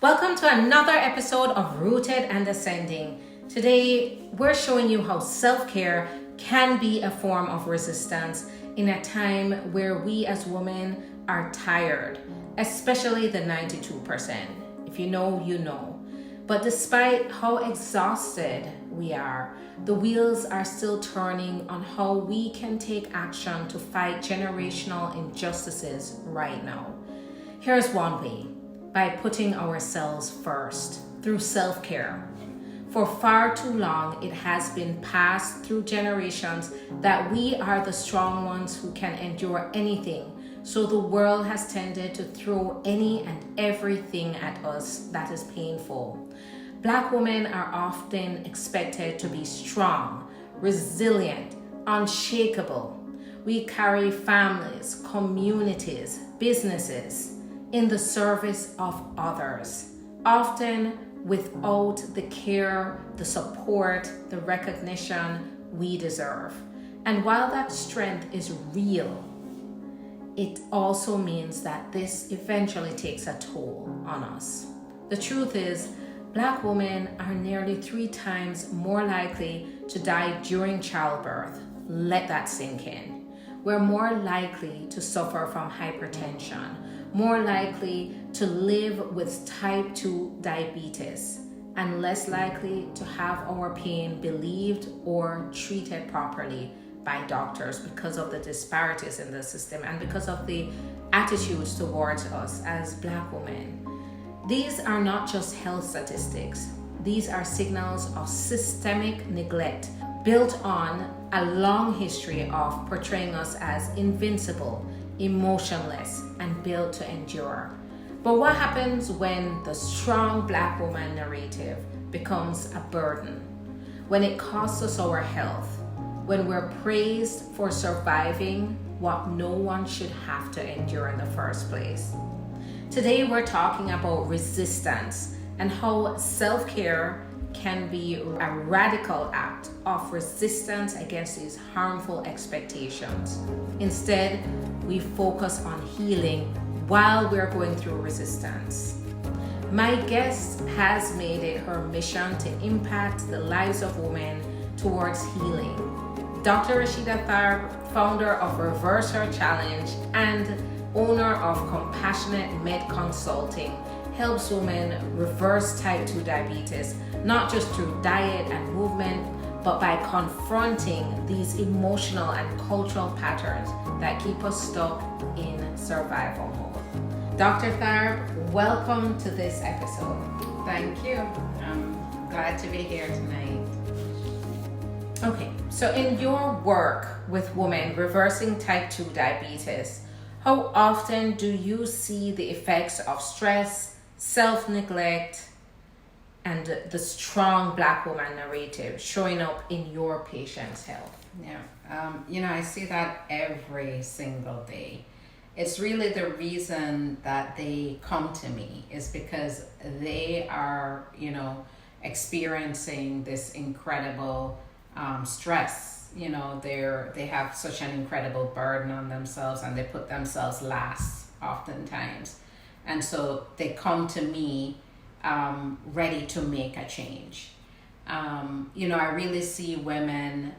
Welcome to another episode of Rooted and Ascending. Today, we're showing you how self-care can be a form of resistance in a time where we as women are tired, especially the 92%. If you know, you know. But despite how exhausted we are, the wheels are still turning on how we can take action to fight generational injustices right now. Here's one way: by putting ourselves first through self-care. For far too long, it has been passed through generations that we are the strong ones who can endure anything. So the world has tended to throw any and everything at us that is painful. Black women are often expected to be strong, resilient, unshakable. We carry families, communities, businesses in the service of others, often without the care, the support, the recognition we deserve. And while that strength is real, it also means that this eventually takes a toll on us. The truth is, Black women are nearly 3 times more likely to die during childbirth. Let that sink in. We're more likely to suffer from hypertension, more likely to live with type 2 diabetes, and less likely to have our pain believed or treated properly by doctors because of the disparities in the system and because of the attitudes towards us as Black women. These are not just health statistics. These are signals of systemic neglect built on a long history of portraying us as invincible, emotionless, and built to endure. But what happens when the strong Black woman narrative becomes a burden? When it costs us our health? When we're praised for surviving what no one should have to endure in the first place? Today we're talking about resistance and how self-care can be a radical act of resistance against these harmful expectations. Instead, we focus on healing while we're going through resistance. My guest has made it her mission to impact the lives of women towards healing. Dr. Rashida Tharpe, founder of Reverse Her Challenge and owner of Compassionate Med Consulting, helps women reverse type 2 diabetes, not just through diet and movement, but by confronting these emotional and cultural patterns that keep us stuck in survival mode. Dr. Tharpe, welcome to this episode. Thank you. I'm glad to be here tonight. Okay, so in your work with women reversing type 2 diabetes, how often do you see the effects of stress, self-neglect, and the strong Black woman narrative showing up in your patients' health? Yeah, I see that every single day. It's really the reason that they come to me is because they are, experiencing this incredible stress. They have such an incredible burden on themselves and they put themselves last oftentimes. And so they come to me ready to make a change. I really see women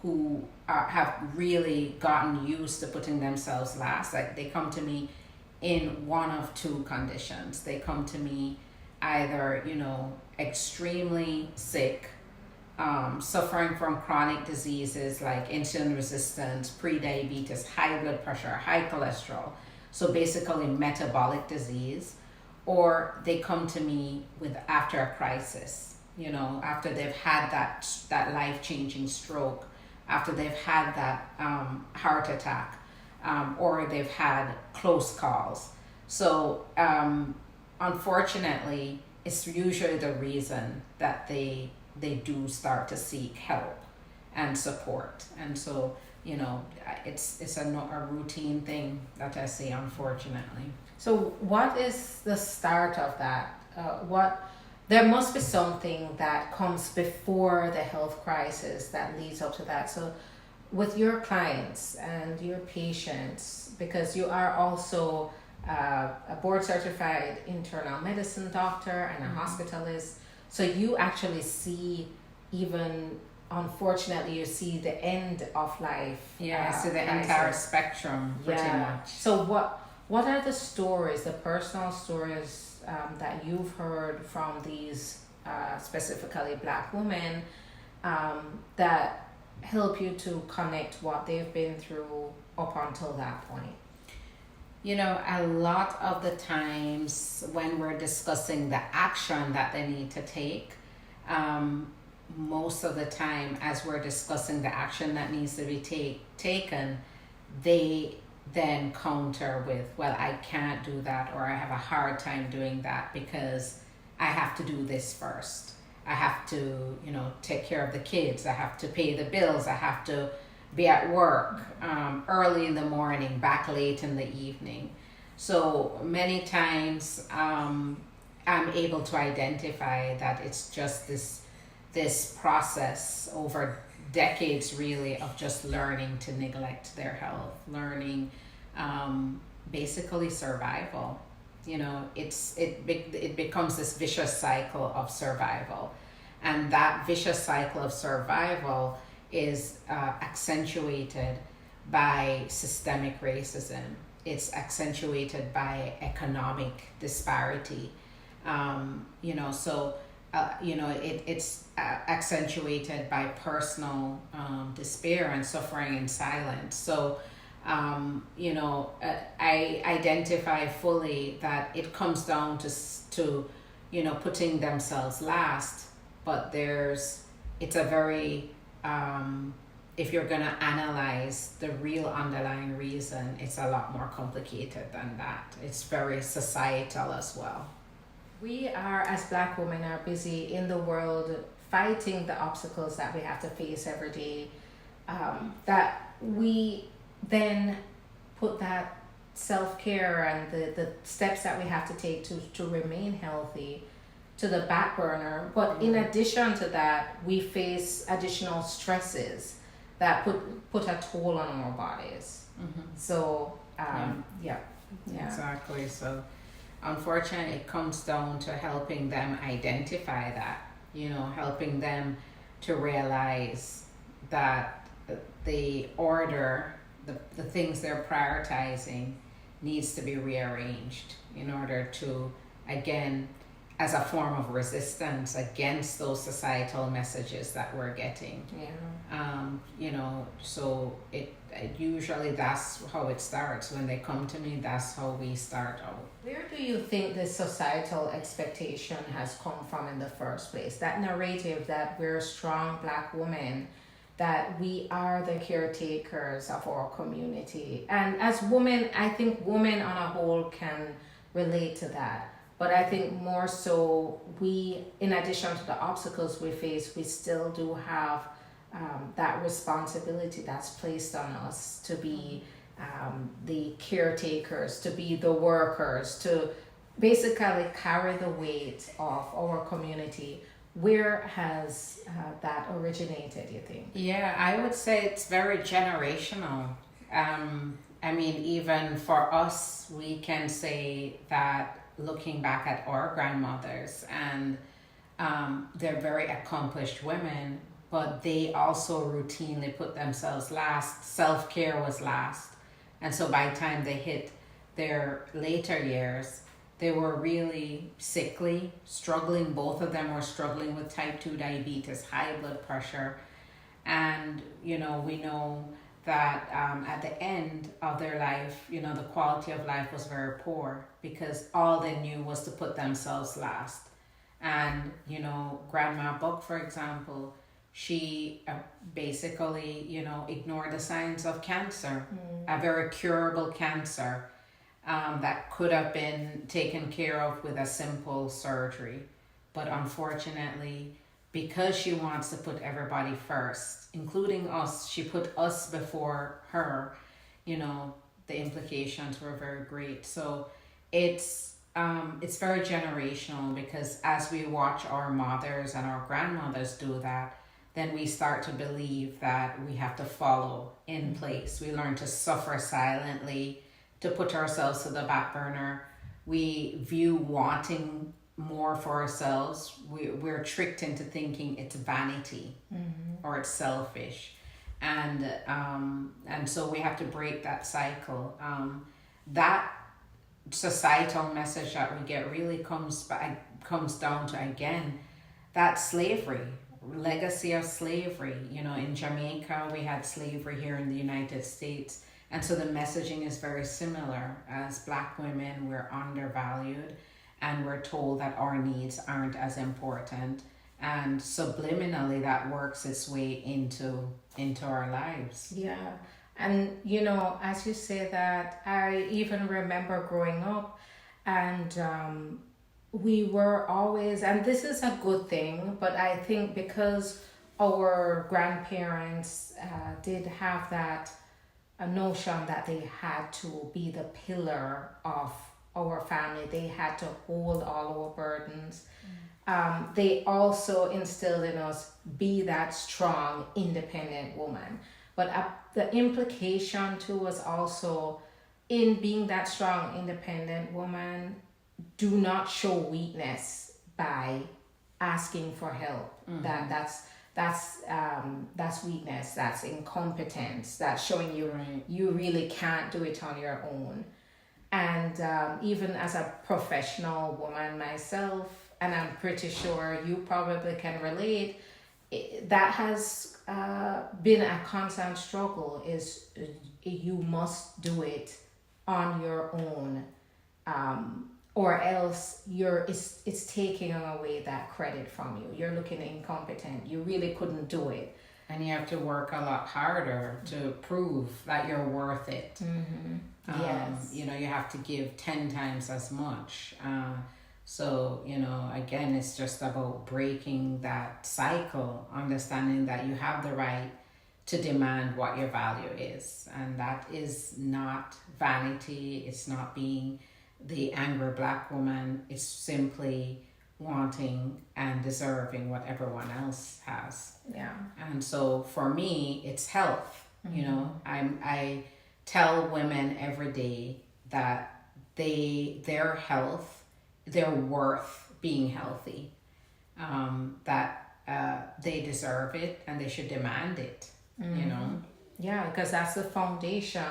who have really gotten used to putting themselves last. Like, they come to me in one of 2 conditions. They come to me either, extremely sick, suffering from chronic diseases like insulin resistance, pre-diabetes, high blood pressure, high cholesterol. So basically metabolic disease. Or they come to me after a crisis, after they've had that life-changing stroke, after they've had that heart attack, or they've had close calls. So unfortunately, it's usually the reason that they do start to seek help and support. And so, it's a routine thing that I see, unfortunately. So what is the start of that? There must be something that comes before the health crisis that leads up to that. So with your clients and your patients, because you are also a board certified internal medicine doctor and a hospitalist. So you actually see, even unfortunately, you see the end of life. Yeah, so the crisis. entire spectrum, pretty much. So what are the stories, the personal stories that you've heard from these specifically Black women that help you to connect what they've been through up until that point? You know, a lot of the times when we're discussing the action that they need to take, most of the time as we're discussing the action that needs to be taken, they then counter with, well, I can't do that, or I have a hard time doing that because I have to do this first. I have to, you know, take care of the kids. I have to pay the bills. I have to be at work early in the morning, back late in the evening. So many times I'm able to identify that it's just this process over decades really of just learning to neglect their health, learning basically survival. You know, it becomes this vicious cycle of survival, and that vicious cycle of survival is accentuated by systemic racism. It's accentuated by economic disparity. You know, so you know, it's accentuated by personal despair and suffering in silence. So you know, I identify fully that it comes down to you know, putting themselves last, but it's a very if you're going to analyze the real underlying reason, it's a lot more complicated than that. It's very societal as well. We are, as Black women, are busy in the world fighting the obstacles that we have to face every day, that we then put that self-care and the steps that we have to take to remain healthy to the back burner. But in addition to that, we face additional stresses that put a toll on our bodies. So yeah. Exactly. So unfortunately, it comes down to helping them identify that, you know, helping them to realize that the order, the things they're prioritizing needs to be rearranged in order to, again, as a form of resistance against those societal messages that we're getting. You know, so it usually that's how it starts. When they come to me, that's how we start out. Where do you think this societal expectation has come from in the first place? That narrative that we're strong Black women, that we are the caretakers of our community. And as women, I think women on a whole can relate to that. But I think more so, we, in addition to the obstacles we face, we still do have that responsibility that's placed on us to be the caretakers, to be the workers, to basically carry the weight of our community. Where has that originated, you think? Yeah, I would say it's very generational. I mean, even for us, we can say that looking back at our grandmothers, and they're very accomplished women, but they also routinely put themselves last. Self-care was last. And so by the time they hit their later years, they were really sickly, struggling. Both of them were struggling with type 2 diabetes, high blood pressure. And, you know, we know that at the end of their life, you know, the quality of life was very poor because all they knew was to put themselves last. And, you know, Grandma Buck, for example, she basically, you know, ignored the signs of cancer, a very curable cancer that could have been taken care of with a simple surgery. But unfortunately, because she wants to put everybody first, including us, she put us before her, you know, the implications were very great. So it's very generational, because as we watch our mothers and our grandmothers do that, then we start to believe that we have to follow in place. We learn to suffer silently, to put ourselves to the back burner. We view wanting more for ourselves. We're tricked into thinking it's vanity or it's selfish. And so we have to break that cycle. That societal message that we get really comes down to, again, that slavery, legacy of slavery. In Jamaica we had slavery here in the United States, and so the messaging is very similar. As Black women, we're undervalued, and we're told that our needs aren't as important, and subliminally that works its way into our lives. Yeah. And as you say that, I even remember growing up, and we were always, and this is a good thing, but I think because our grandparents did have that a notion that they had to be the pillar of our family, they had to hold all our burdens. They also instilled in us, be that strong, independent woman. But the implication too was also, in being that strong, independent woman, do not show weakness by asking for help. That's weakness. That's incompetence. That's showing you really can't do it on your own. And even as a professional woman myself, and I'm pretty sure you probably can relate, that has been a constant struggle. Is you must do it on your own, or else it's taking away that credit from you. You're looking incompetent. You really couldn't do it. And you have to work a lot harder to prove that you're worth it. Yes. You have to give 10 times as much. So, again, it's just about breaking that cycle, understanding that you have the right to demand what your value is. And that is not vanity. It's not being the angry Black woman. It's simply wanting and deserving what everyone else has. Yeah. And so for me, it's health. I tell women every day that their health, they're worth being healthy, that they deserve it and they should demand it. Yeah, because that's the foundation.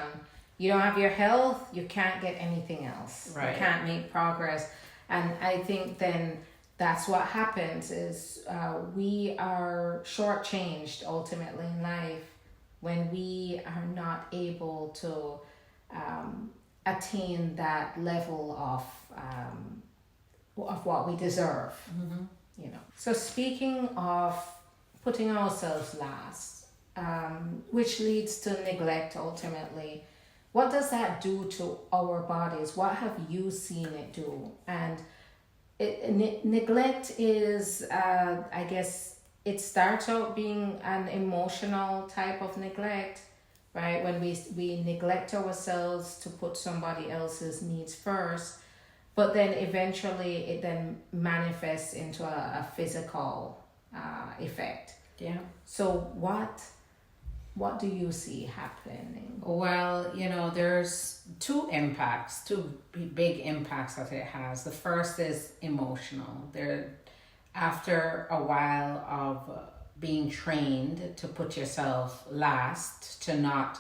You don't have your health, you can't get anything else. Right. You can't make progress. And I think then that's what happens is we are shortchanged ultimately in life when we are not able to attain that level of what we deserve. So speaking of putting ourselves last, which leads to neglect ultimately, what does that do to our bodies? What have you seen it do? And neglect is, I guess, it starts out being an emotional type of neglect, right? When we neglect ourselves to put somebody else's needs first, but then eventually it then manifests into a physical effect. Yeah. So what do you see happening? Well, there's two big impacts that it has. The first is emotional. After a while of being trained to put yourself last, to not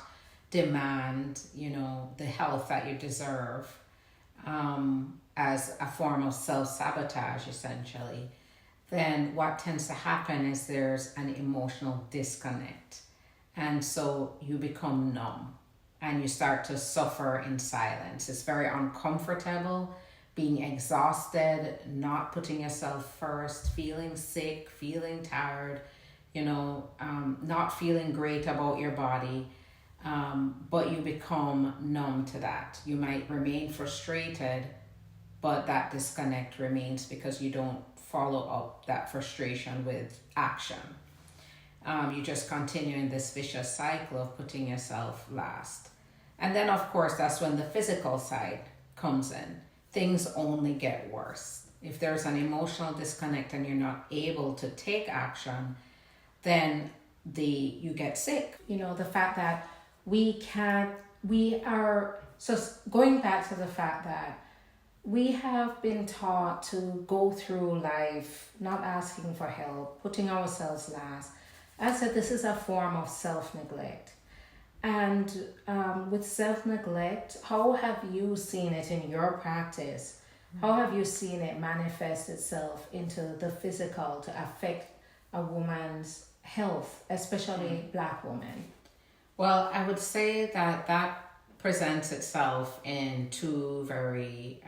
demand, the health that you deserve, as a form of self-sabotage, essentially, then what tends to happen is there's an emotional disconnect. And so you become numb and you start to suffer in silence. It's very uncomfortable, being exhausted, not putting yourself first, feeling sick, feeling tired, not feeling great about your body. But you become numb to that. You might remain frustrated, but that disconnect remains because you don't follow up that frustration with action. You just continue in this vicious cycle of putting yourself last. And then, of course, that's when the physical side comes in. Things only get worse. If there's an emotional disconnect and you're not able to take action, then you get sick. The fact that we can't we are, so going back to the fact that we have been taught to go through life not asking for help, putting ourselves last. I said this is a form of self-neglect. And with self-neglect, how have you seen it in your practice? How have you seen it manifest itself into the physical to affect a woman's health, especially Black women? Well, I would say that presents itself in two very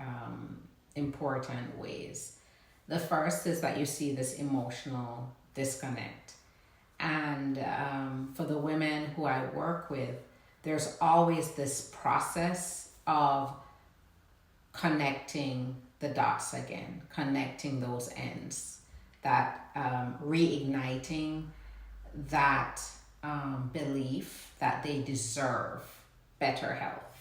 important ways. The first is that you see this emotional disconnect. And for the women who I work with, there's always this process of connecting the dots again, connecting those ends, that reigniting that belief that they deserve better health,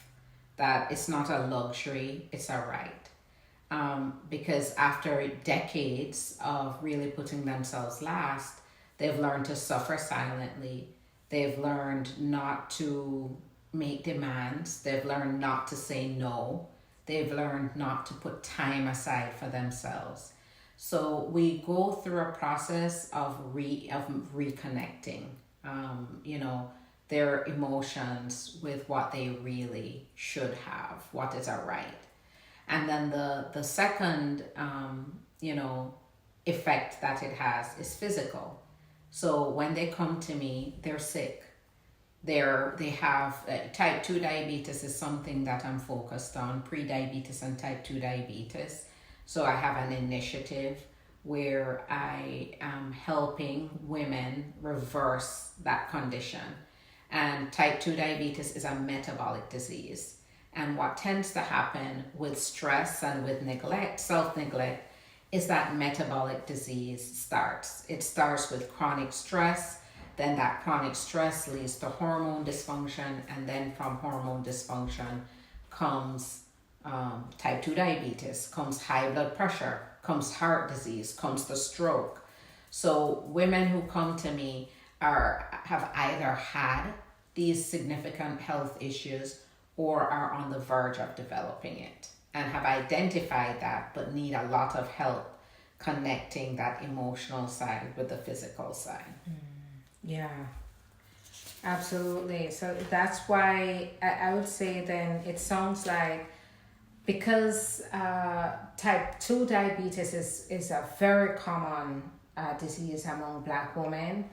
that it's not a luxury, it's a right. Because after decades of really putting themselves last, they've learned to suffer silently. They've learned not to make demands. They've learned not to say no. They've learned not to put time aside for themselves. So we go through a process of reconnecting, their emotions with what they really should have, what is a right. And then the second, effect that it has is physical. So when they come to me, they're sick. They have type 2 diabetes is something that I'm focused on, pre-diabetes and type 2 diabetes. So I have an initiative where I am helping women reverse that condition. And type 2 diabetes is a metabolic disease. And what tends to happen with stress and with neglect, self-neglect, is that metabolic disease starts. It starts with chronic stress, then that chronic stress leads to hormone dysfunction, and then from hormone dysfunction comes type 2 diabetes, comes high blood pressure, comes heart disease, comes the stroke. So women who come to me have either had these significant health issues or are on the verge of developing it, and have identified that but need a lot of help connecting that emotional side with the physical side. Yeah, absolutely. So that's why I would say then it sounds like, because type 2 diabetes is a very common disease among Black women,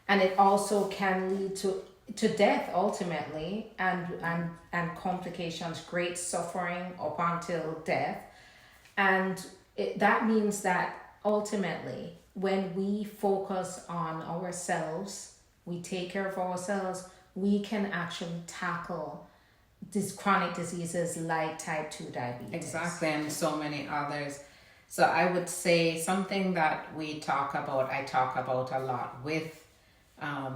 and it also can lead to death ultimately, and complications, great suffering up until death. And that means that ultimately when we focus on ourselves, we take care of ourselves, we can actually tackle these chronic diseases like type 2 diabetes. Exactly, and so many others. So I would say something that I talk about a lot with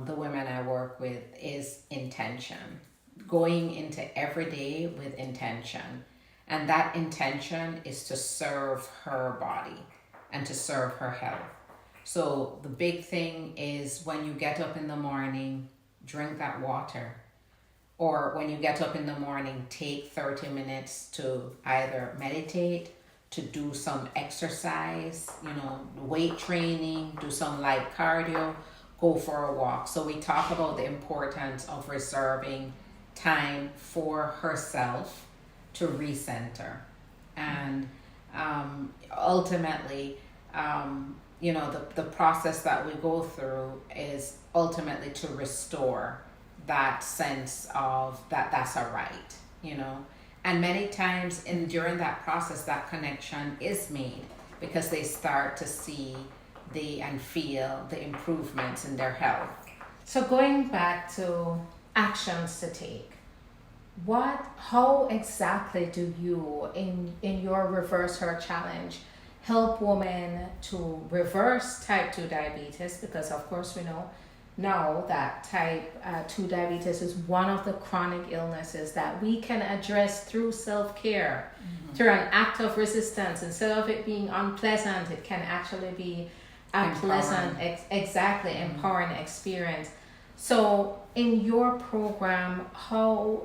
the women I work with is intention. Going into every day with intention. And that intention is to serve her body and to serve her health. So the big thing is, when you get up in the morning, drink that water. Or when you get up in the morning, take 30 minutes to either meditate, to do some exercise, weight training, do some light cardio, go for a walk. So we talk about the importance of reserving time for herself to recenter. And ultimately, the process that we go through is ultimately to restore that sense of that's a right, And many times during that process, that connection is made because they start to see and feel the improvements in their health. So going back to actions to take, how exactly do you, in your Reverse Her Challenge, help women to reverse type 2 diabetes? Because of course we know now that type 2 diabetes is one of the chronic illnesses that we can address through self-care, through an act of resistance. Instead of it being unpleasant, it can actually be a pleasant, empowering experience. So, in your program, how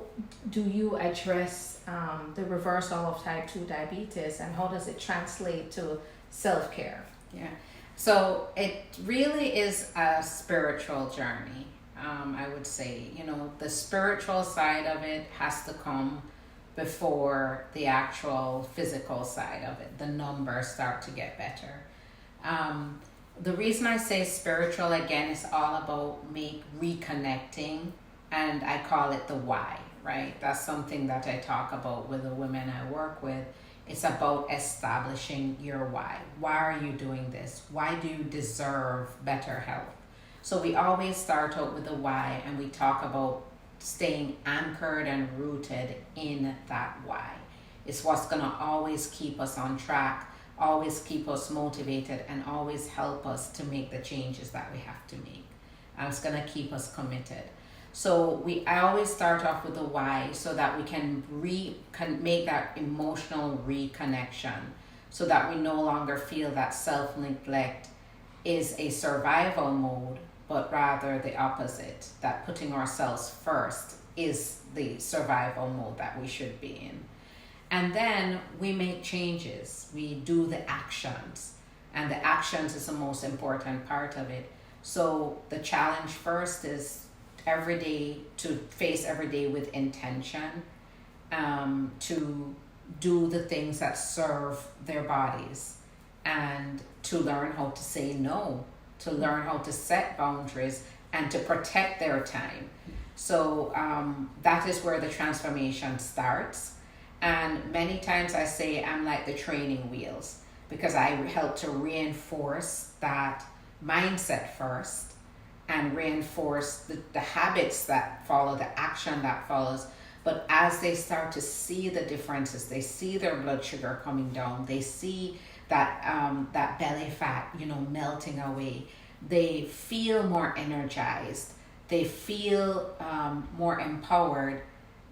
do you address the reversal of type 2 diabetes, and how does it translate to self care? Yeah. So it really is a spiritual journey. I would say, the spiritual side of it has to come before the actual physical side of it. The numbers start to get better. The reason I say spiritual again is all about me reconnecting, and I call it the why, right? That's something that I talk about with the women I work with. It's about establishing your why. Why are you doing this? Why do you deserve better health? So we always start out with the why, and we talk about staying anchored and rooted in that why. It's what's going to always keep us on track, always keep us motivated, and always help us to make the changes that we have to make. And it's going to keep us committed. So I always start off with the why so that we can make that emotional reconnection, so that we no longer feel that self-neglect is a survival mode, but rather the opposite, that putting ourselves first is the survival mode that we should be in. And then we make changes. We do the actions, and the actions is the most important part of it. So the challenge first is every day to face every day with intention, to do the things that serve their bodies, and to learn how to say no, to learn how to set boundaries, and to protect their time. So that is where the transformation starts. And many times I say I'm like the training wheels, because I help to reinforce that mindset first, and reinforce the habits that follow, the action that follows. But as they start to see the differences, they see their blood sugar coming down, they see that belly fat, melting away, they feel more energized, they feel more empowered,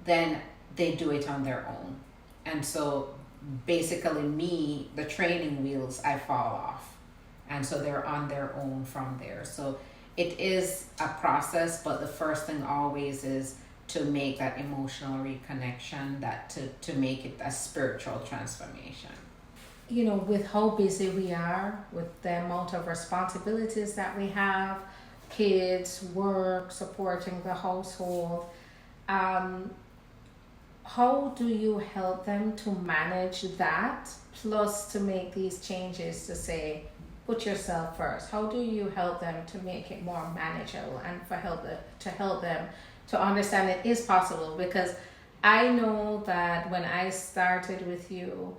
then they do it on their own. And so basically me, the training wheels, I fall off. And so they're on their own from there. So it is a process, but the first thing always is to make that emotional reconnection, that to make it a spiritual transformation. With how busy we are, with the amount of responsibilities that we have, kids, work, supporting the household, how do you help them to manage that, plus to make these changes to say, put yourself first? How do you help them to make it more manageable, and to help them to understand it is possible? Because I know that when I started with you,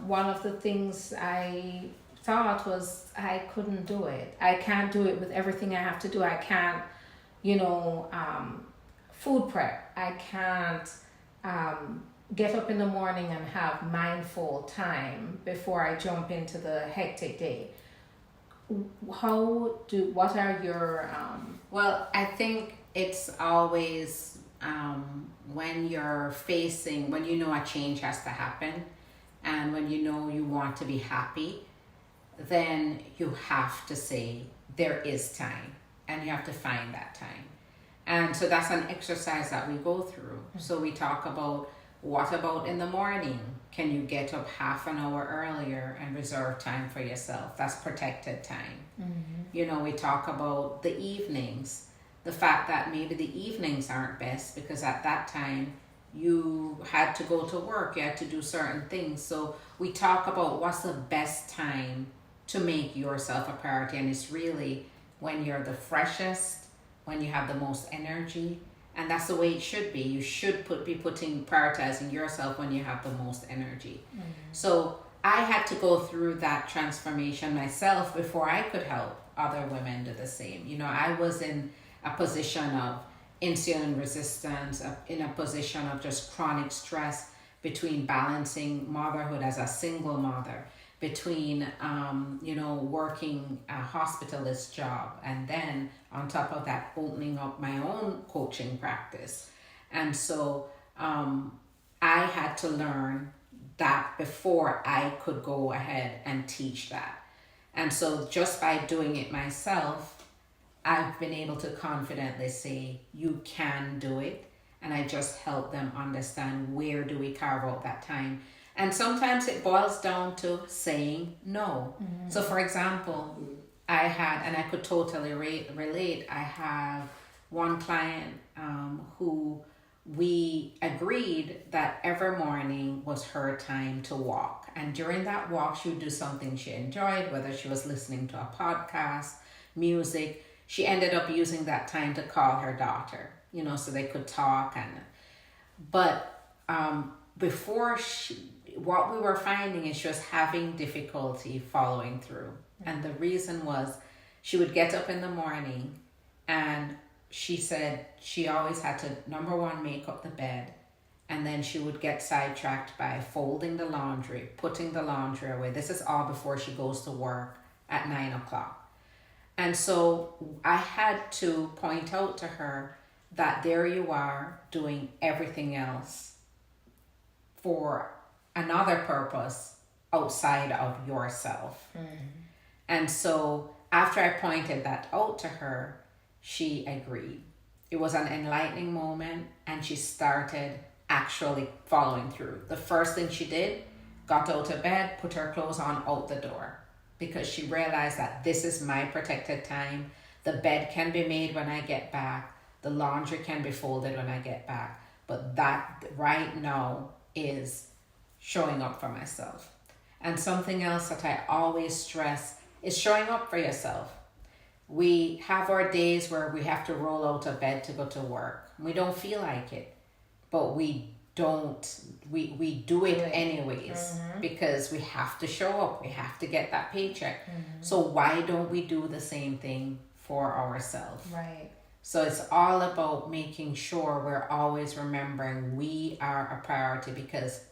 one of the things I thought was I couldn't do it. I can't do it with everything I have to do. I can't, food prep. I can't get up in the morning and have mindful time before I jump into the hectic day. What are your Well, I think it's always when you know a change has to happen, and when you want to be happy, then you have to say there is time, and you have to find that time. And so that's an exercise that we go through. So we talk about, what about in the morning? Can you get up half an hour earlier and reserve time for yourself? That's protected time. Mm-hmm. We talk about the evenings, the fact that maybe the evenings aren't best because at that time you had to go to work, you had to do certain things. So we talk about what's the best time to make yourself a priority. And it's really when you're the freshest, when you have the most energy, and that's the way it should be. You should be prioritizing yourself when you have the most energy. Mm-hmm. So I had to go through that transformation myself before I could help other women do the same. I was in a position of insulin resistance, in a position of just chronic stress, between balancing motherhood as a single mother, between working a hospitalist job, and then on top of that opening up my own coaching practice. And so I had to learn that before I could go ahead and teach that. And so just by doing it myself, I've been able to confidently say, you can do it. And I just help them understand, where do we carve out that time. And sometimes it boils down to saying no. So, for example, I had, and I could totally relate, I have one client who we agreed that every morning was her time to walk. And during that walk, she would do something she enjoyed, whether she was listening to a podcast, music. She ended up using that time to call her daughter, so they could talk. But before what we were finding is she was having difficulty following through. And the reason was, she would get up in the morning, and she said she always had to, number one, make up the bed. And then she would get sidetracked by folding the laundry, putting the laundry away. This is all before she goes to work at 9 o'clock. And so I had to point out to her that there you are doing everything else for another purpose outside of yourself. And so after I pointed that out to her, she agreed. It was an enlightening moment, and she started actually following through. The first thing she did, got out of bed, put her clothes on, out the door, because she realized that this is my protected time. The bed can be made when I get back. The laundry can be folded when I get back. But that right now is showing up for myself. And something else that I always stress is showing up for yourself. We have our days where we have to roll out of bed to go to work. We don't feel like it, but we do it anyways, because we have to show up. We have to get that paycheck. So why don't we do the same thing for ourselves? Right. So it's all about making sure we're always remembering we are a priority, because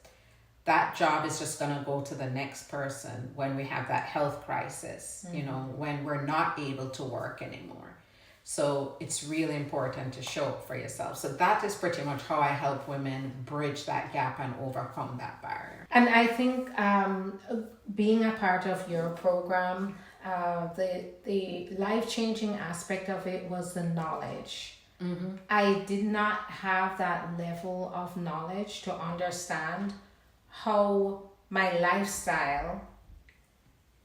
that job is just going to go to the next person when we have that health crisis, when we're not able to work anymore. So it's really important to show up for yourself. So that is pretty much how I help women bridge that gap and overcome that barrier. And I think being a part of your program, the life-changing aspect of it was the knowledge. I did not have that level of knowledge to understand how my lifestyle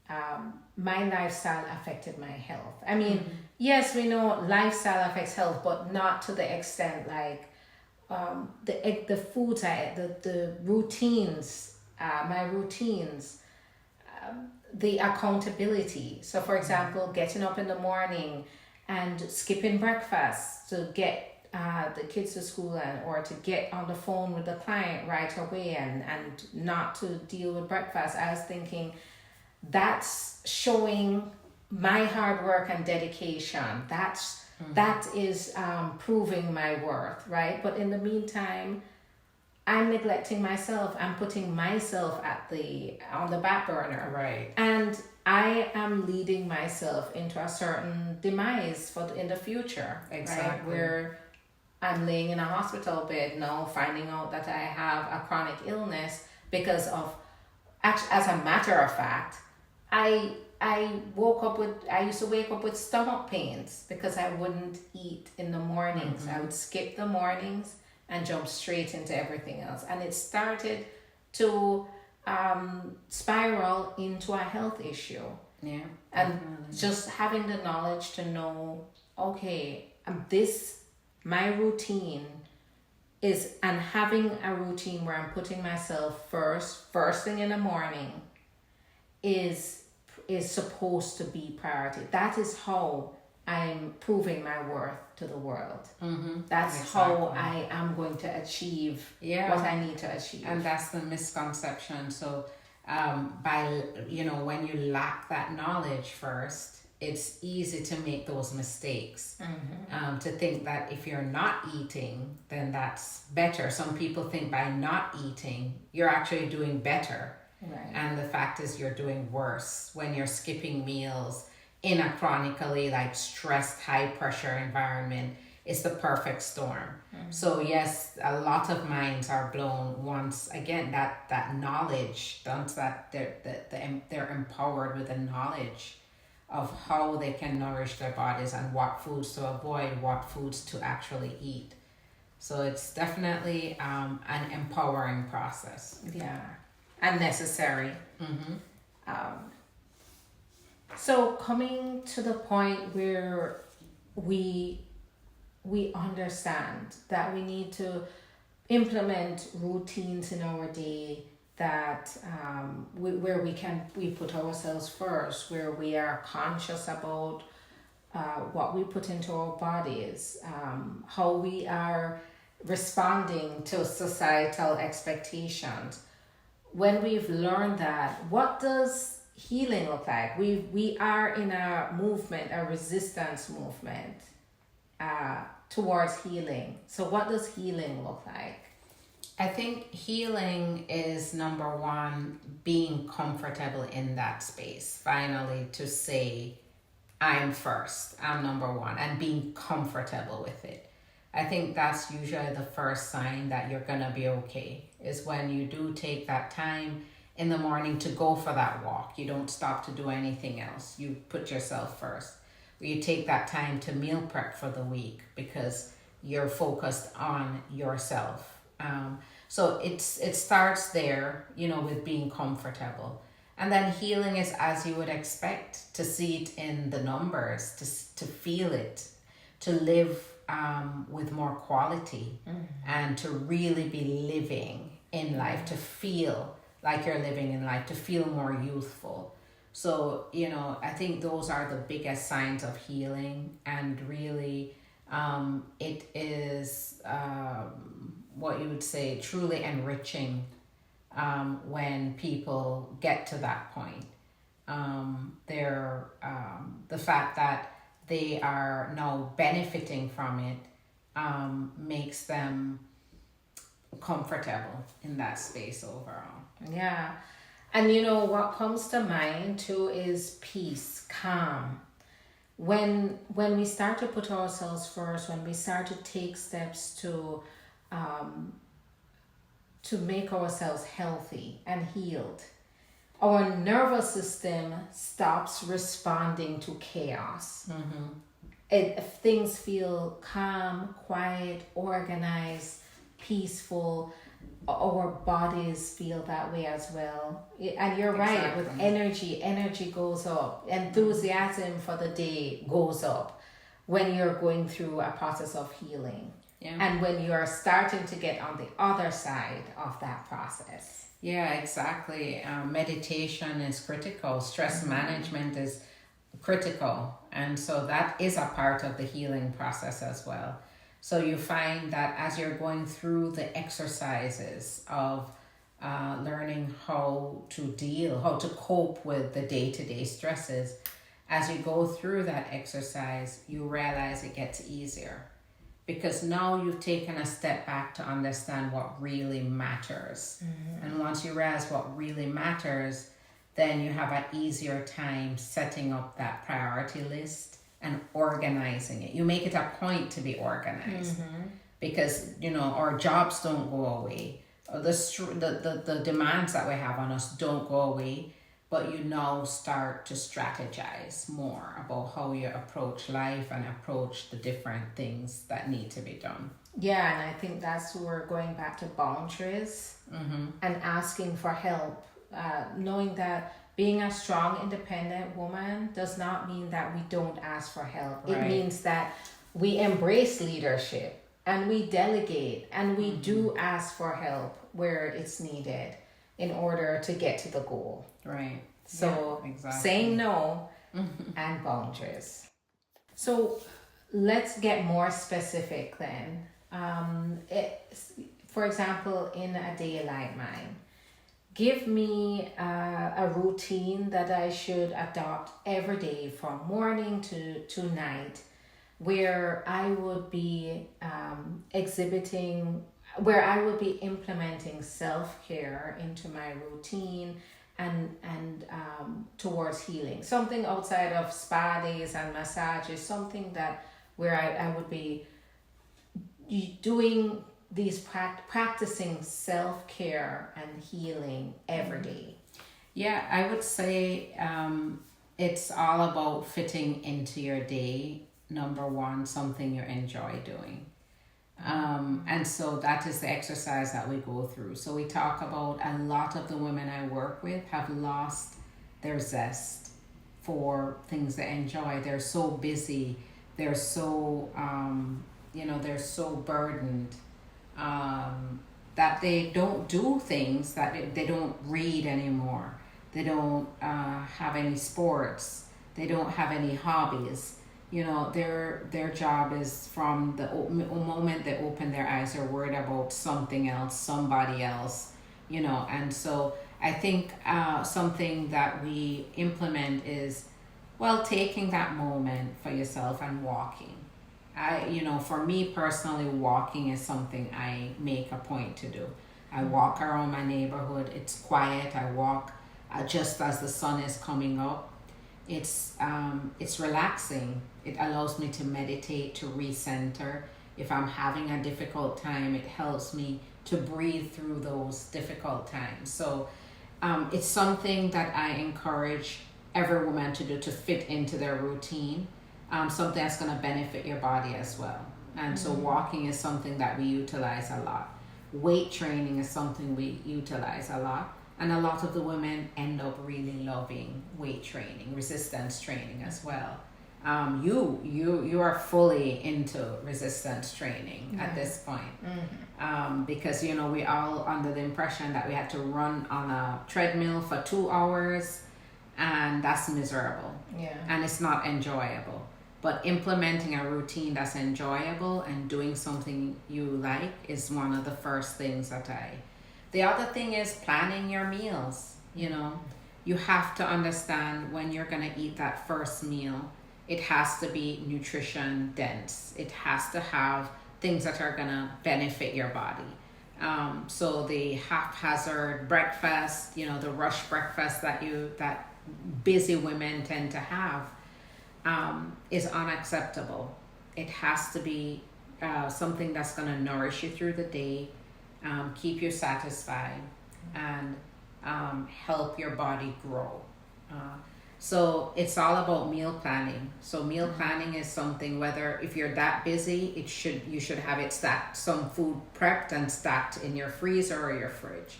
affected my health. I mean, yes, we know lifestyle affects health, but not to the extent like the foods I ate, the routines, my routines, the accountability. So, for example, getting up in the morning and skipping breakfast to get the kids to school, or to get on the phone with the client right away and not to deal with breakfast. I was thinking, that's showing my hard work and dedication. That is proving my worth, right? But in the meantime, I'm neglecting myself. I'm putting myself on the back burner. Right. And I am leading myself into a certain demise in the future. Exactly. Right? Where I'm laying in a hospital bed now, finding out that I have a chronic illness because of, as a matter of fact, I used to wake up with stomach pains because I wouldn't eat in the mornings. I would skip the mornings and jump straight into everything else. And it started to spiral into a health issue. Yeah. And just having the knowledge to know, okay, my routine is, and having a routine where I'm putting myself first thing in the morning is supposed to be priority. That is how I'm proving my worth to the world. That's how I am going to achieve what I need to achieve. And that's the misconception. So when you lack that knowledge first, it's easy to make those mistakes. To think that if you're not eating, then that's better. Some people think by not eating, you're actually doing better. Right. And the fact is you're doing worse when you're skipping meals in a chronically stressed, high pressure environment. It's the perfect storm. So yes, a lot of minds are blown once again that knowledge, once that they're empowered with the knowledge of how they can nourish their bodies and what foods to avoid, what foods to actually eat. So it's definitely an empowering process. Yeah, and necessary. Mm-hmm. So coming to the point where we understand that we need to implement routines in our day that where we put ourselves first, where we are conscious about what we put into our bodies, how we are responding to societal expectations. When we've learned that, what does healing look like? We are in a movement, a resistance movement towards healing. So what does healing look like? I think healing is number one, being comfortable in that space. Finally, to say, I'm first, I'm number one, and being comfortable with it. I think that's usually the first sign that you're gonna be okay, is when you do take that time in the morning to go for that walk. You don't stop to do anything else. You put yourself first. You take that time to meal prep for the week because you're focused on yourself. So it starts there, with being comfortable. And then healing is as you would expect, to see it in the numbers, to feel it, to live with more quality, and to really be living in life, to feel like you're living in life, to feel more youthful. So, I think those are the biggest signs of healing, and really it is what you would say truly enriching when people get to that point. The fact that they are now benefiting from it makes them comfortable in that space overall. Yeah. And what comes to mind too is peace, calm. When we start to put ourselves first, when we start to take steps to make ourselves healthy and healed, our nervous system stops responding to chaos. Things feel calm, quiet, organized, peaceful. Our bodies feel that way as well. And you're right, with energy goes up. Enthusiasm for the day goes up when you're going through a process of healing. Yeah. And when you're starting to get on the other side of that process. Yeah, exactly. Meditation is critical. Stress management is critical. And so that is a part of the healing process as well. So you find that as you're going through the exercises of learning how to cope with the day-to-day stresses, as you go through that exercise, you realize it gets easier. Because now you've taken a step back to understand what really matters. And once you realize what really matters, then you have an easier time setting up that priority list and organizing it. You make it a point to be organized. Because, our jobs don't go away. The demands that we have on us don't go away. But you now start to strategize more about how you approach life and approach the different things that need to be done. Yeah, and I think that's where we're going back to boundaries and asking for help. Knowing that being a strong, independent woman does not mean that we don't ask for help. Right. It means that we embrace leadership and we delegate and we do ask for help where it's needed in order to get to the goal. Right. So yeah, exactly. Saying no and boundaries. So let's get more specific then. For example, in a day like mine, give me a routine that I should adopt every day from morning to night, where I would be implementing self-care into my routine and towards healing. Something outside of spa days and massages, something that where I would be doing these practicing self-care and healing every day. Yeah, I would say It's all about fitting into your day. Number one, something you enjoy doing. And so that is the exercise that we go through. So we talk about a lot of the women I work with have lost their zest for things they enjoy. They're so busy. They're so, they're so burdened that they don't do things, that they don't read anymore. They don't have any sports. They don't have any hobbies. Their job is from the moment they open their eyes, they're worried about something else, somebody else, and so I think something that we implement is, well, taking that moment for yourself and walking. For me personally, walking is something I make a point to do. I walk around my neighborhood. It's quiet. I walk just as the sun is coming up. It's relaxing. It allows me to meditate, to recenter. If I'm having a difficult time, it helps me to breathe through those difficult times. So it's something that I encourage every woman to do, to fit into their routine. Something that's going to benefit your body as well. And so walking is something that we utilize a lot. Weight training is something we utilize a lot. And a lot of the women end up really loving weight training, resistance training as well. You are fully into resistance training at this point, because we all under the impression that we had to run on a treadmill for 2 hours, and that's miserable. And it's not enjoyable. But implementing a routine that's enjoyable and doing something you like is one of the first things that The other thing is planning your meals. You have to understand when you're going to eat that first meal, it has to be nutrition dense. It has to have things that are going to benefit your body. So the haphazard breakfast, the rush breakfast that busy women tend to have, is unacceptable. It has to be something that's going to nourish you through the day, keep you satisfied, and help your body grow. So it's all about meal planning. So meal planning is something, whether if you're that busy, you should have it stacked, some food prepped and stacked in your freezer or your fridge.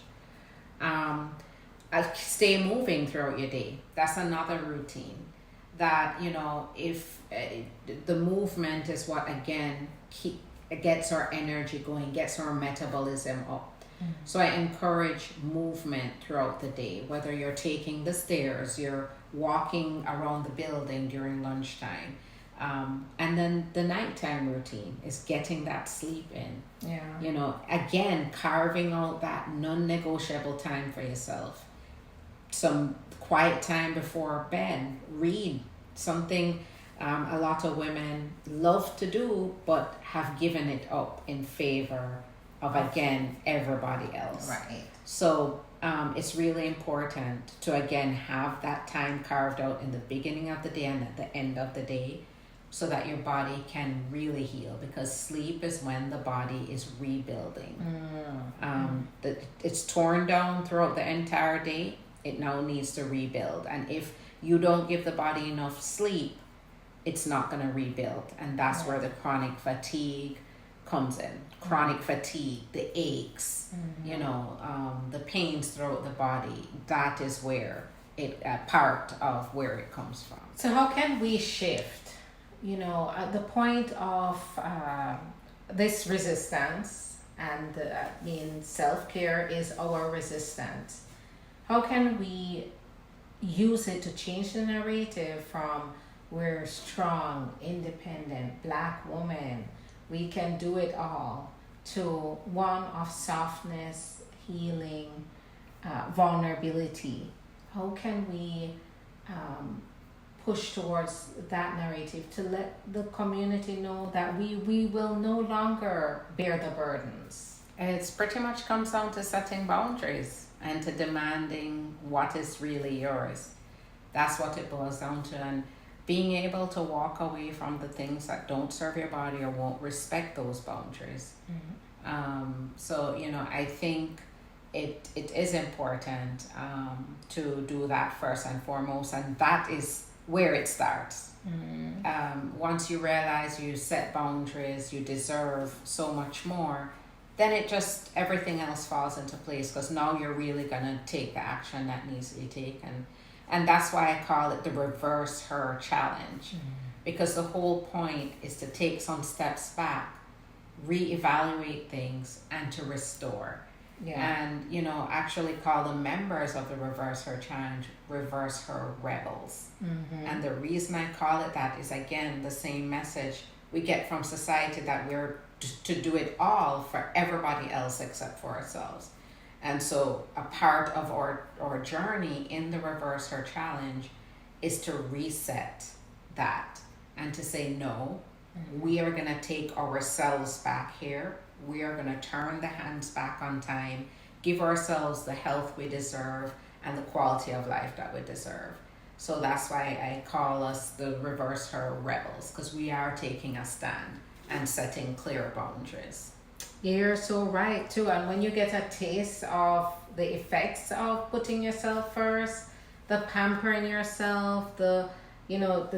Stay moving throughout your day. That's another routine. That if the movement is what again gets our energy going, gets our metabolism up. So I encourage movement throughout the day, whether you're taking the stairs, you're walking around the building during lunchtime, and then the nighttime routine is getting that sleep in. Again, carving out that non-negotiable time for yourself, some quiet time before bed. Read something a lot of women love to do but have given it up in favor of, again, everybody else. Right. So it's really important to, again, have that time carved out in the beginning of the day and at the end of the day, so that your body can really heal, because sleep is when the body is rebuilding. It's torn down throughout the entire day. It now needs to rebuild. And if you don't give the body enough sleep, it's not going to rebuild. And that's where the chronic fatigue comes in. Chronic fatigue, the aches, the pains throughout the body. That is where part of where it comes from. So how can we shift? At the point of this resistance, and self-care is our resistance. How can we use it to change the narrative from we're strong, independent, Black woman, we can do it all, to one of softness, healing, vulnerability? How can we push towards that narrative to let the community know that we will no longer bear the burdens? It's pretty much comes down to setting boundaries and to demanding what is really yours. That's what it boils down to. And being able to walk away from the things that don't serve your body or won't respect those boundaries. So, I think it is important to do that first and foremost, and that is where it starts. Once you realize you set boundaries, you deserve so much more, then it just everything else falls into place, because now you're really gonna take the action that needs to be taken. And that's why I call it the reverse her challenge, because the whole point is to take some steps back, reevaluate things, and to restore. And actually call the members of the reverse her challenge reverse her rebels. And the reason I call it that is, again, the same message we get from society, that we're to do it all for everybody else except for ourselves. And so a part of our journey in the reverse her challenge is to reset that and to say, no, we are going to take ourselves back here. We are going to turn the hands back on time, give ourselves the health we deserve and the quality of life that we deserve. So that's why I call us the reverse her rebels, because we are taking a stand and setting clear boundaries. You're so right too. And when you get a taste of the effects of putting yourself first, the pampering yourself, the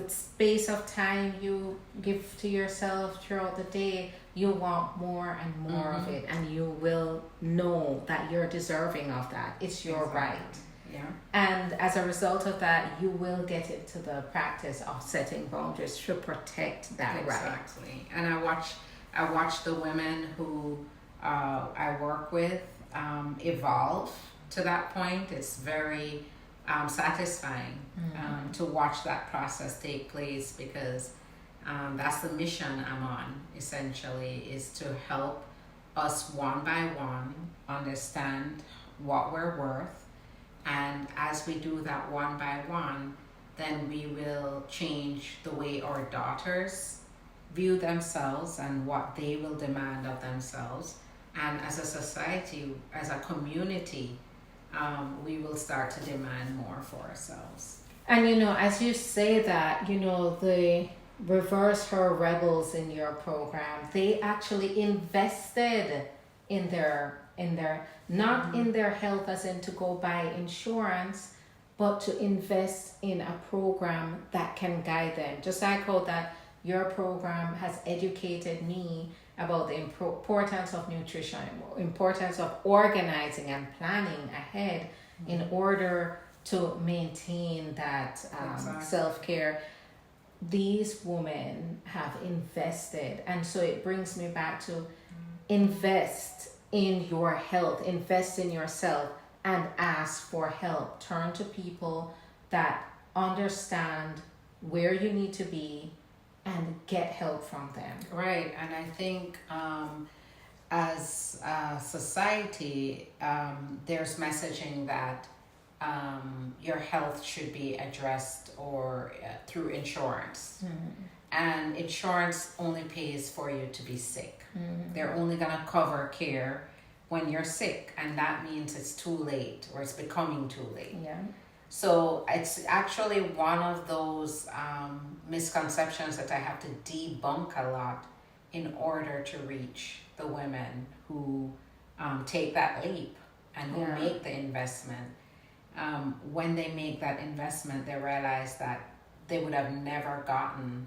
space of time you give to yourself throughout the day, you want more and more of it, and you will know that you're deserving of that. It's your right. Yeah. And as a result of that, you will get into the practice of setting boundaries to protect that right. Exactly. And I watch the women who I work with evolve to that point. It's very satisfying to watch that process take place, because that's the mission I'm on, essentially, is to help us one by one understand what we're worth. And as we do that one by one, then we will change the way our daughters view themselves and what they will demand of themselves. And as a society, as a community, we will start to demand more for ourselves. And as you say that, the reverse her rebels in your program, they actually invested in their not in their health as in to go buy insurance, but to invest in a program that can guide them. Just like how that your program has educated me about the importance of nutrition, importance of organizing and planning ahead in order to maintain that self-care. These women have invested, and so it brings me back to invest in your health, invest in yourself, and ask for help. Turn to people that understand where you need to be and get help from them. Right. And I think as a society, there's messaging that your health should be addressed or through insurance. And insurance only pays for you to be sick. They're only going to cover care when you're sick, and that means it's too late, or it's becoming too late. Yeah. So it's actually one of those misconceptions that I have to debunk a lot in order to reach the women who take that leap and who make the investment. When they make that investment, they realize that they would have never gotten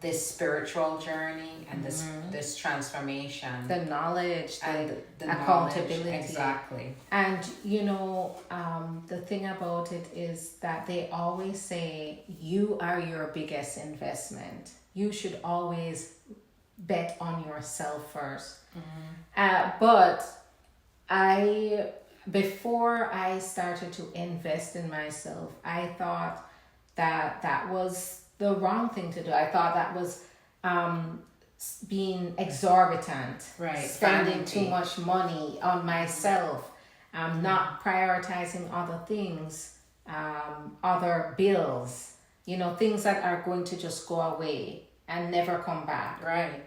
this spiritual journey and this transformation, the knowledge, and the accountability. Knowledge. Exactly. And the thing about it is that they always say you are your biggest investment. You should always bet on yourself first. But before I started to invest in myself, I thought that was the wrong thing to do. I thought that was being exorbitant, right? Spending too much money on myself, not prioritizing other things, other bills, things that are going to just go away and never come back. Right.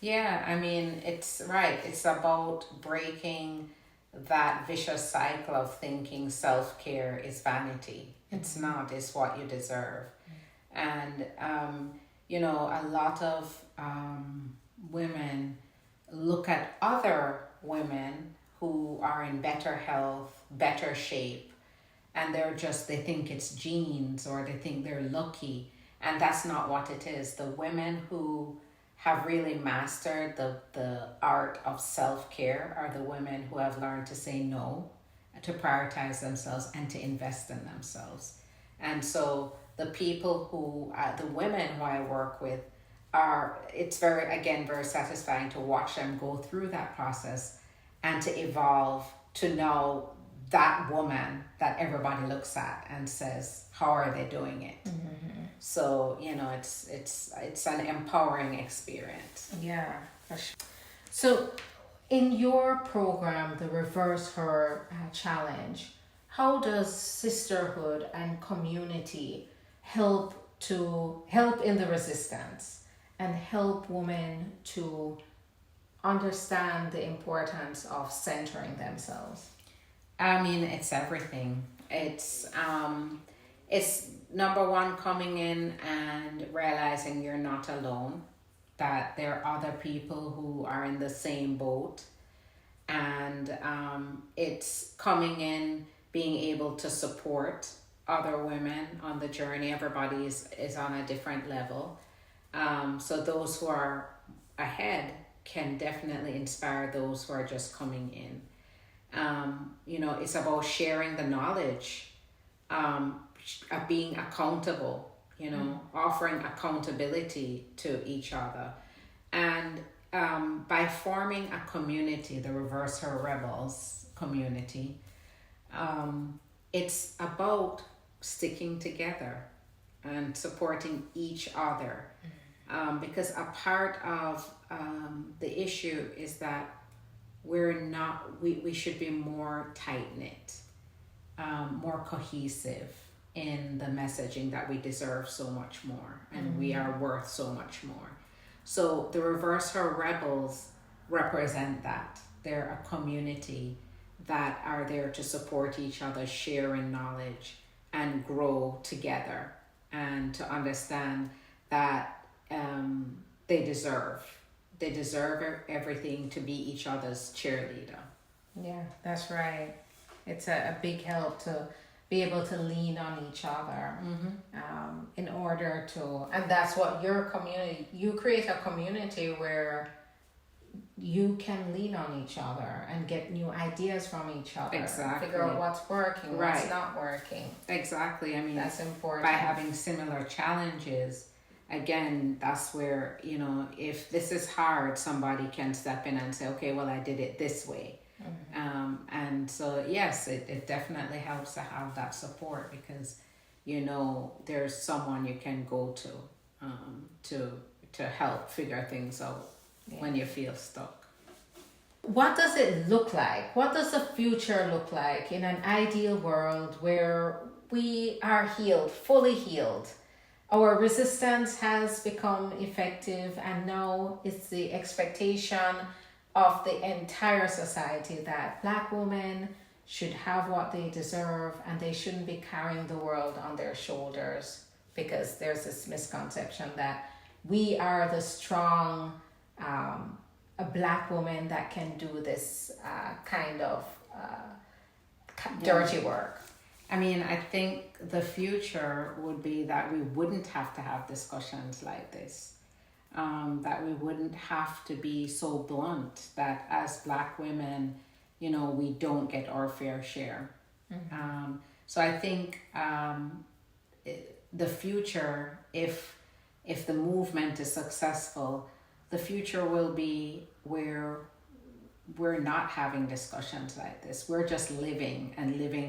Yeah, I mean, it's right. It's about breaking that vicious cycle of thinking self-care is vanity. It's not. It's what you deserve. And, a lot of women look at other women who are in better health, better shape, and they think it's genes or they think they're lucky, and that's not what it is. The women who have really mastered the art of self-care are the women who have learned to say no, to prioritize themselves, and to invest in themselves. And so the women who I work with it's very satisfying to watch them go through that process and to evolve to know that woman that everybody looks at and says, how are they doing it? Mm-hmm. So, it's an empowering experience. Yeah, for sure. So in your program, the Reverse Her Challenge, how does sisterhood and community help in the resistance and help women to understand the importance of centering themselves? I mean, it's everything. It's number one, coming in and realizing you're not alone, that there are other people who are in the same boat, and it's coming in, being able to support other women on the journey. Everybody is on a different level. So those who are ahead can definitely inspire those who are just coming in. It's about sharing the knowledge, of being accountable, offering accountability to each other. And by forming a community, the Reverse Her Rebels community, it's about sticking together and supporting each other. Because a part of the issue is that we should be more tight-knit, more cohesive in the messaging that we deserve so much more and we are worth so much more. So the Reverse Her Rebels represent that. They're a community that are there to support each other, sharing knowledge and grow together, and to understand that they deserve everything, to be each other's cheerleader. Yeah, that's right. It's a big help to be able to lean on each other, in order to, and that's what your community, you create a community where you can lean on each other and get new ideas from each other. Exactly. Figure out what's working, right, what's not working. Exactly. I mean, that's important. By having similar challenges, again, that's where, if this is hard, somebody can step in and say, okay, well, I did it this way. And so, yes, it definitely helps to have that support, because, there's someone you can go to help figure things out when you feel stuck. What does it look like? What does the future look like in an ideal world where we are healed, fully healed? Our resistance has become effective, and now it's the expectation of the entire society that Black women should have what they deserve, and they shouldn't be carrying the world on their shoulders, because there's this misconception that we are the strong a Black woman that can do this kind of dirty work. I mean, I think the future would be that we wouldn't have to have discussions like this. That we wouldn't have to be so blunt that as Black women, we don't get our fair share. So I think the future, if the movement is successful, the future will be where we're not having discussions like this. We're just living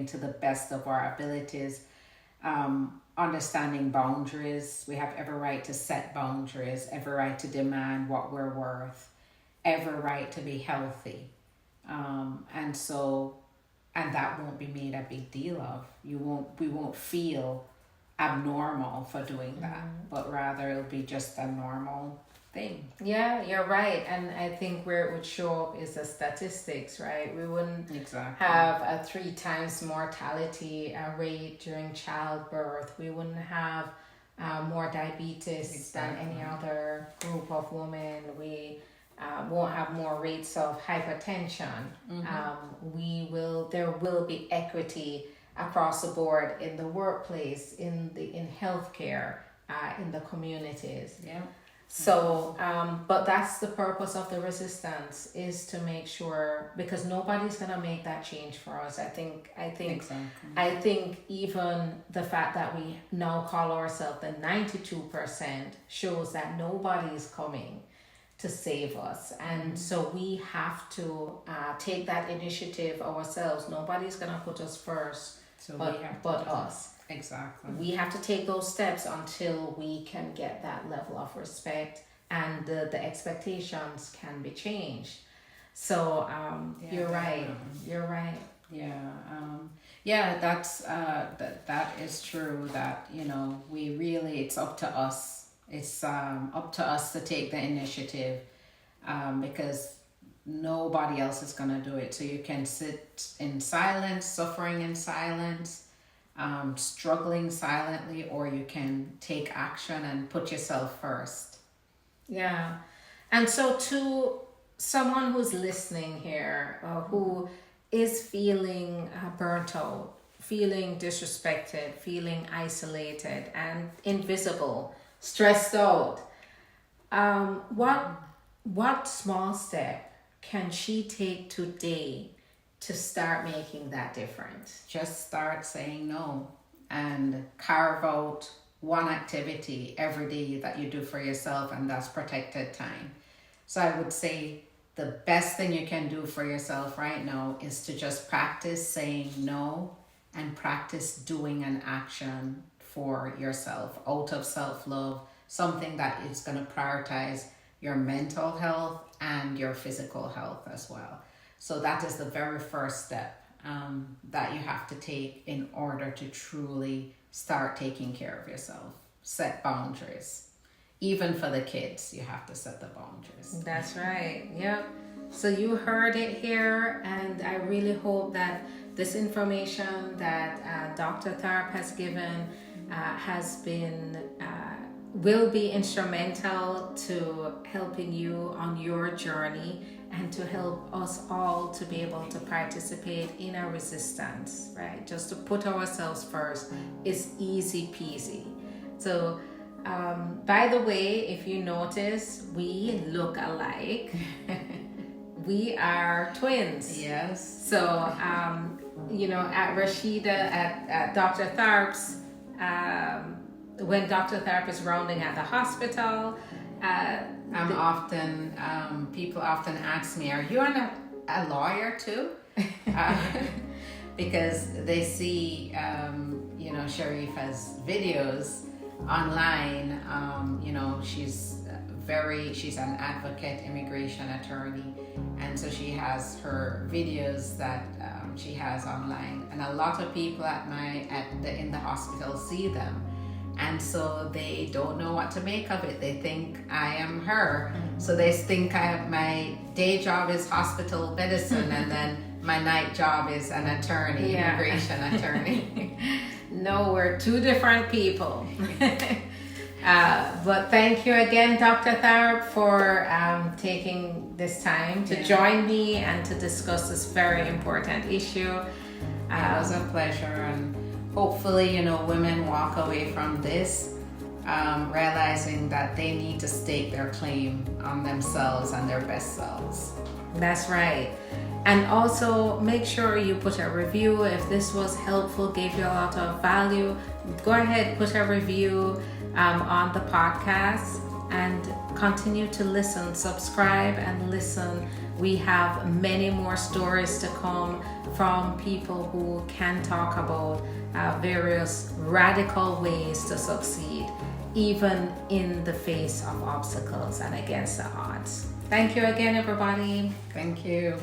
to the best of our abilities, understanding boundaries. We have every right to set boundaries, every right to demand what we're worth, every right to be healthy. And that won't be made a big deal of. We won't feel abnormal for doing that, but rather it'll be just a normal thing. Yeah, you're right. And I think where it would show up is the statistics, right? We wouldn't have a 3 times mortality rate during childbirth. We wouldn't have more diabetes than any other group of women. We won't have more rates of hypertension. There will be equity across the board in the workplace, in healthcare, in the communities. Yeah. So, but that's the purpose of the resistance, is to make sure, because nobody's gonna make that change for us. I think Exactly. I think even the fact that we now call ourselves the 92% shows that nobody is coming to save us, and so we have to take that initiative ourselves. Nobody's gonna put us first, So but us. Exactly. We have to take those steps until we can get that level of respect, and the expectations can be changed. So you're right. You're right. Yeah. That's that is true. That, you know, we really, it's up to us. It's up to us to take the initiative, because nobody else is gonna do it. So you can sit in silence, suffering in silence, struggling silently, or you can take action and put yourself first. Yeah. And so, to someone who's listening here, who is feeling burnt out, feeling disrespected, feeling isolated and invisible, stressed out, what small step can she take today to start making that difference? Just start saying no, and carve out one activity every day that you do for yourself, and that's protected time. So I would say the best thing you can do for yourself right now is to just practice saying no, and practice doing an action for yourself out of self-love, something that is going to prioritize your mental health and your physical health as well. So that is the very first step that you have to take in order to truly start taking care of yourself. Set boundaries. Even for the kids, you have to set the boundaries. That's right. Yep. So you heard it here, and I really hope that this information that Dr. Tharpe has given will be instrumental to helping you on your journey, and to help us all to be able to participate in a resistance, right? Just to put ourselves first is easy peasy. So, by the way, if you notice, we look alike. We are twins. Yes. So, at Rashida, at Dr. Tharpe's, when Dr. Tharpe is rounding at the hospital, people often ask me, are you a lawyer too? Because they see, Sharifa's videos online. She's an advocate, immigration attorney, and so she has her videos that she has online, and a lot of people in the hospital see them. And so they don't know what to make of it. They think I am her. So they think my day job is hospital medicine, and then my night job is an attorney, immigration attorney. No, we're two different people. But thank you again, Dr. Tharpe, for taking this time to join me and to discuss this very important issue. It was a pleasure, and hopefully, women walk away from this realizing that they need to stake their claim on themselves and their best selves. That's right. And also make sure you put a review. If this was helpful, gave you a lot of value, go ahead, put a review on the podcast, and continue to listen. Subscribe and listen. We have many more stories to come from people who can talk about various radical ways to succeed, even in the face of obstacles and against the odds. Thank you again, everybody. Thank you.